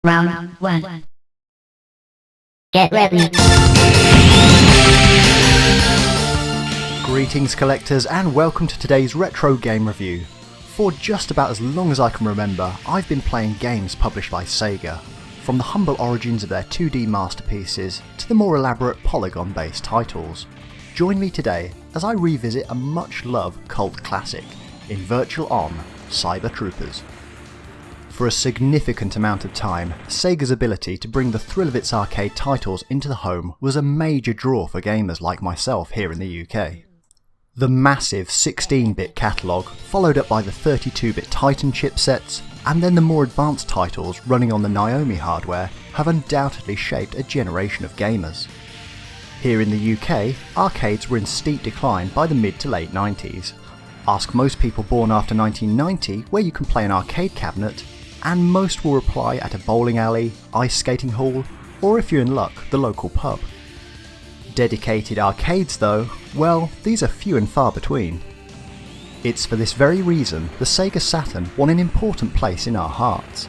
Round 1. Get ready. Greetings collectors and welcome to today's retro game review. For just about as long as I can remember, I've been playing games published by Sega, from the humble origins of their 2D masterpieces to the more elaborate polygon based titles. Join me today as I revisit a much loved cult classic in Virtual On Cyber Troopers. For a significant amount of time, Sega's ability to bring the thrill of its arcade titles into the home was a major draw for gamers like myself here in the UK. The massive 16-bit catalogue, followed up by the 32-bit Titan chipsets, and then the more advanced titles running on the Naomi hardware, have undoubtedly shaped a generation of gamers. Here in the UK, arcades were in steep decline by the mid to late 90s. Ask most people born after 1990 where you can play an arcade cabinet, and most will reply at a bowling alley, ice skating hall, or if you're in luck, the local pub. Dedicated arcades though, well, these are few and far between. It's for this very reason the Sega Saturn won an important place in our hearts.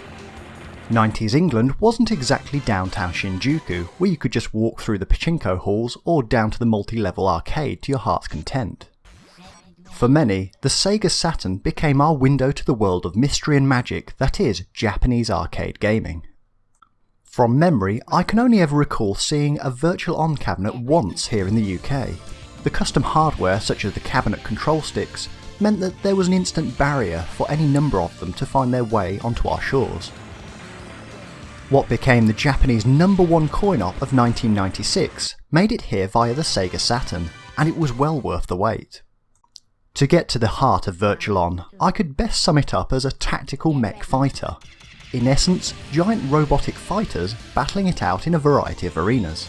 90s England wasn't exactly downtown Shinjuku, where you could just walk through the pachinko halls or down to the multi-level arcade to your heart's content. For many, the Sega Saturn became our window to the world of mystery and magic that is Japanese arcade gaming. From memory, I can only ever recall seeing a Virtual On cabinet once here in the UK. The custom hardware, such as the cabinet control sticks, meant that there was an instant barrier for any number of them to find their way onto our shores. What became the Japanese #1 coin-op of 1996 made it here via the Sega Saturn, and it was well worth the wait. To get to the heart of Virtual On, I could best sum it up as a tactical mech fighter. In essence, giant robotic fighters battling it out in a variety of arenas.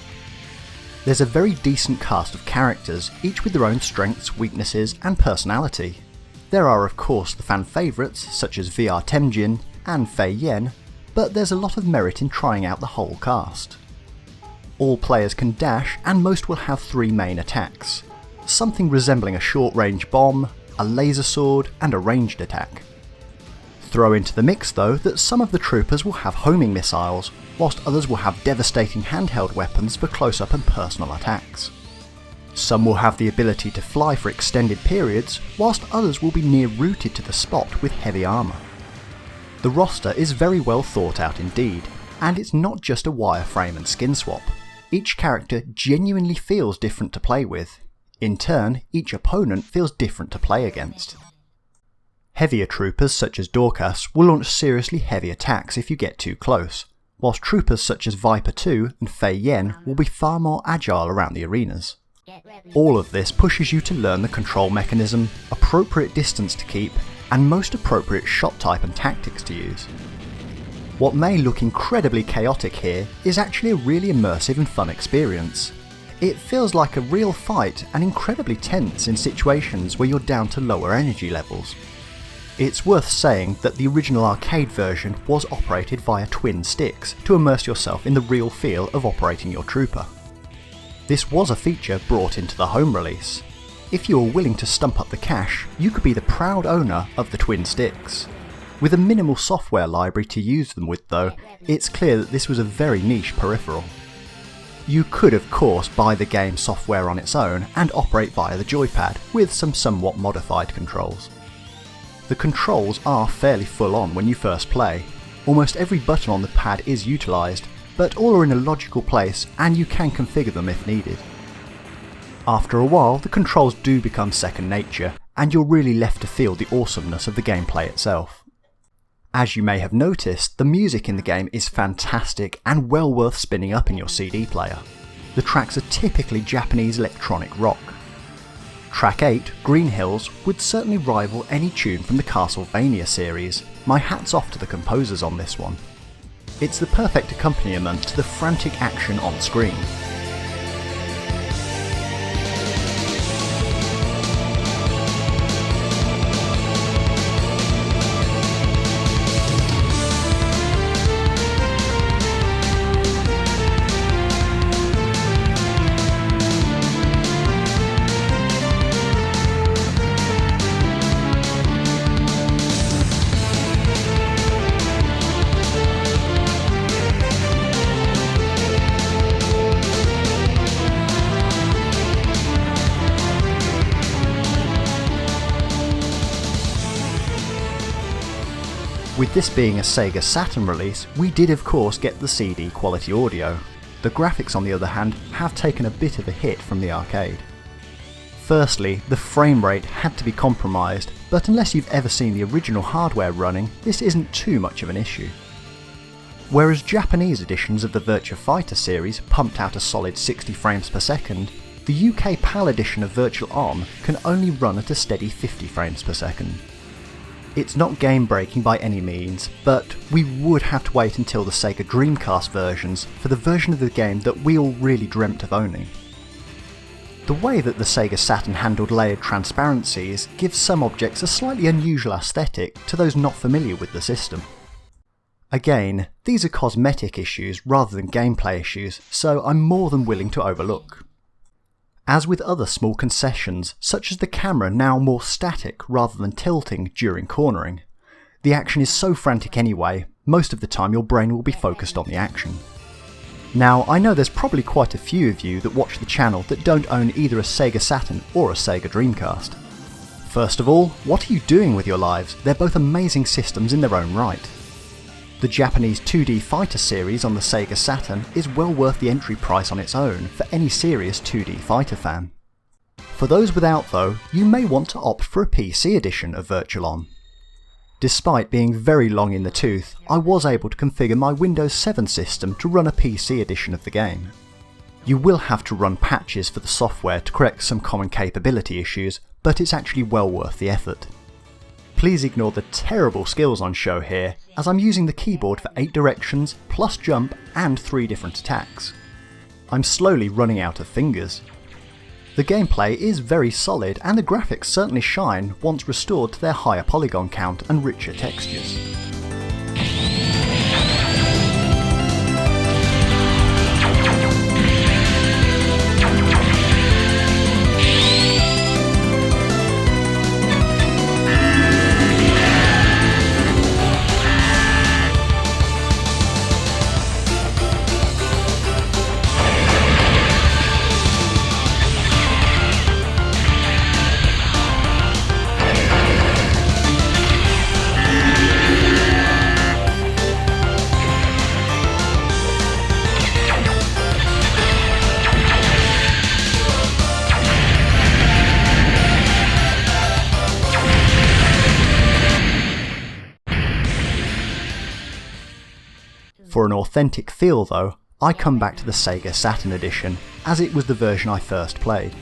There's a very decent cast of characters, each with their own strengths, weaknesses and personality. There are of course the fan favourites such as VR Temjin and Fei Yen, but there's a lot of merit in trying out the whole cast. All players can dash and most will have 3 main attacks. Something resembling a short-range bomb, a laser sword and a ranged attack. Throw into the mix though that some of the troopers will have homing missiles, whilst others will have devastating handheld weapons for close-up and personal attacks. Some will have the ability to fly for extended periods, whilst others will be near rooted to the spot with heavy armour. The roster is very well thought out indeed, and it's not just a wireframe and skin swap. Each character genuinely feels different to play with. In turn, each opponent feels different to play against. Heavier troopers such as Dorcas will launch seriously heavy attacks if you get too close, whilst troopers such as Viper 2 and Fei Yen will be far more agile around the arenas. All of this pushes you to learn the control mechanism, appropriate distance to keep, and most appropriate shot type and tactics to use. What may look incredibly chaotic here is actually a really immersive and fun experience. It feels like a real fight and incredibly tense in situations where you're down to lower energy levels. It's worth saying that the original arcade version was operated via twin sticks to immerse yourself in the real feel of operating your trooper. This was a feature brought into the home release. If you were willing to stump up the cash, you could be the proud owner of the twin sticks. With a minimal software library to use them with though, it's clear that this was a very niche peripheral. You could of course buy the game software on its own and operate via the joypad with some somewhat modified controls. The controls are fairly full on when you first play. Almost every button on the pad is utilised, but all are in a logical place and you can configure them if needed. After a while the controls do become second nature and you're really left to feel the awesomeness of the gameplay itself. As you may have noticed, the music in the game is fantastic and well worth spinning up in your CD player. The tracks are typically Japanese electronic rock. Track 8, Green Hills, would certainly rival any tune from the Castlevania series. My hat's off to the composers on this one. It's the perfect accompaniment to the frantic action on screen. With this being a Sega Saturn release, we did of course get the CD quality audio. The graphics on the other hand have taken a bit of a hit from the arcade. Firstly, the frame rate had to be compromised, but unless you've ever seen the original hardware running, this isn't too much of an issue. Whereas Japanese editions of the Virtua Fighter series pumped out a solid 60 frames per second, the UK PAL edition of Virtual On can only run at a steady 50 frames per second. It's not game breaking by any means, but we would have to wait until the Sega Dreamcast versions for the version of the game that we all really dreamt of owning. The way that the Sega Saturn handled layered transparencies gives some objects a slightly unusual aesthetic to those not familiar with the system. Again, these are cosmetic issues rather than gameplay issues, so I'm more than willing to overlook. As with other small concessions, such as the camera now more static rather than tilting during cornering, the action is so frantic anyway, most of the time your brain will be focused on the action. Now, I know there's probably quite a few of you that watch the channel that don't own either a Sega Saturn or a Sega Dreamcast. First of all, what are you doing with your lives? They're both amazing systems in their own right. The Japanese 2D fighter series on the Sega Saturn is well worth the entry price on its own for any serious 2D fighter fan. For those without though, you may want to opt for a PC edition of Virtual On. Despite being very long in the tooth, I was able to configure my Windows 7 system to run a PC edition of the game. You will have to run patches for the software to correct some common capability issues, but it's actually well worth the effort. Please ignore the terrible skills on show here, as I'm using the keyboard for 8 directions, plus jump and 3 different attacks. I'm slowly running out of fingers. The gameplay is very solid and the graphics certainly shine once restored to their higher polygon count and richer textures. For an authentic feel though, I come back to the Sega Saturn edition, as it was the version I first played.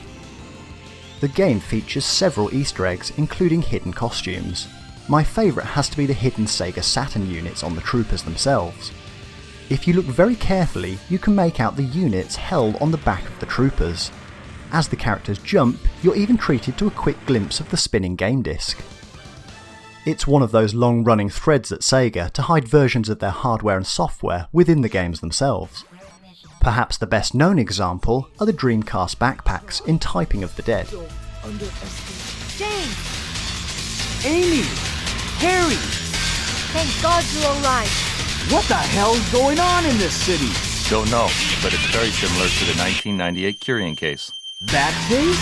The game features several Easter eggs including hidden costumes. My favourite has to be the hidden Sega Saturn units on the troopers themselves. If you look very carefully, you can make out the units held on the back of the troopers. As the characters jump, you're even treated to a quick glimpse of the spinning game disc. It's one of those long-running threads at Sega to hide versions of their hardware and software within the games themselves. Perhaps the best known example are the Dreamcast backpacks in Typing of the Dead. James! Amy! Harry! Thank God you're alright. What the hell's going on in this city? Don't know, but it's very similar to the 1998 Curian case. That case?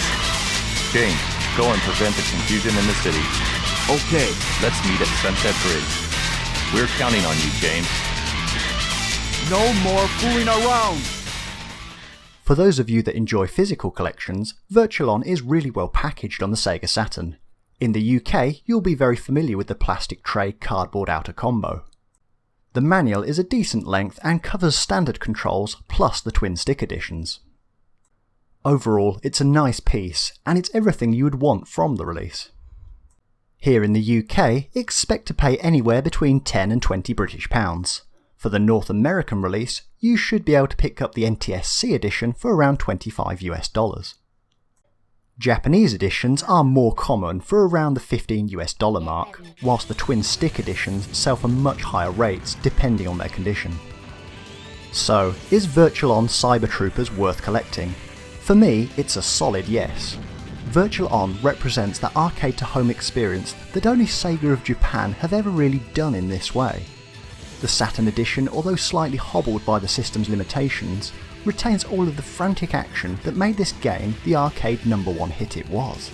James, go and prevent the confusion in the city. Okay. Let's meet at Sunset Bridge. We're counting on you, James. No more fooling around! For those of you that enjoy physical collections, Virtual On is really well packaged on the Sega Saturn. In the UK, you'll be very familiar with the plastic tray cardboard outer combo. The manual is a decent length and covers standard controls plus the twin stick editions. Overall, it's a nice piece, and it's everything you would want from the release. Here in the UK, expect to pay anywhere between 10 and 20 British pounds. For the North American release, you should be able to pick up the NTSC edition for around $25 US. Japanese editions are more common for around the $15 US mark, whilst the twin stick editions sell for much higher rates depending on their condition. So, is Virtual On Cyber Troopers worth collecting? For me, it's a solid yes. Virtual On represents that arcade-to-home experience that only Sega of Japan have ever really done in this way. The Saturn edition, although slightly hobbled by the system's limitations, retains all of the frantic action that made this game the arcade #1 hit it was.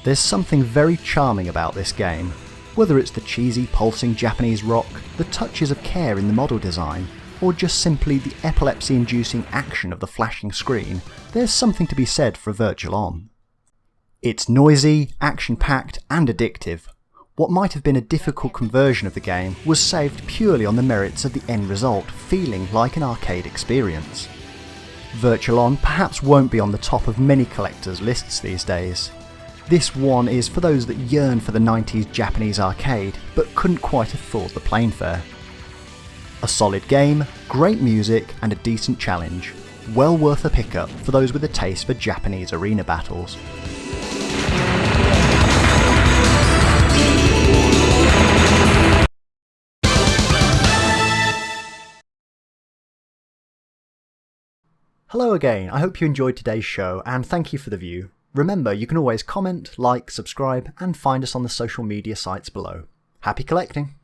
There's something very charming about this game. Whether it's the cheesy pulsing Japanese rock, the touches of care in the model design, or just simply the epilepsy-inducing action of the flashing screen, there's something to be said for Virtual On. It's noisy, action-packed and addictive. What might have been a difficult conversion of the game was saved purely on the merits of the end result feeling like an arcade experience. Virtual On perhaps won't be on the top of many collectors' lists these days. This one is for those that yearn for the 90s Japanese arcade but couldn't quite afford the plane fare. A solid game, great music and a decent challenge. Well worth a pickup for those with a taste for Japanese arena battles. Hello again, I hope you enjoyed today's show and thank you for the view. Remember, you can always comment, like, subscribe and find us on the social media sites below. Happy collecting!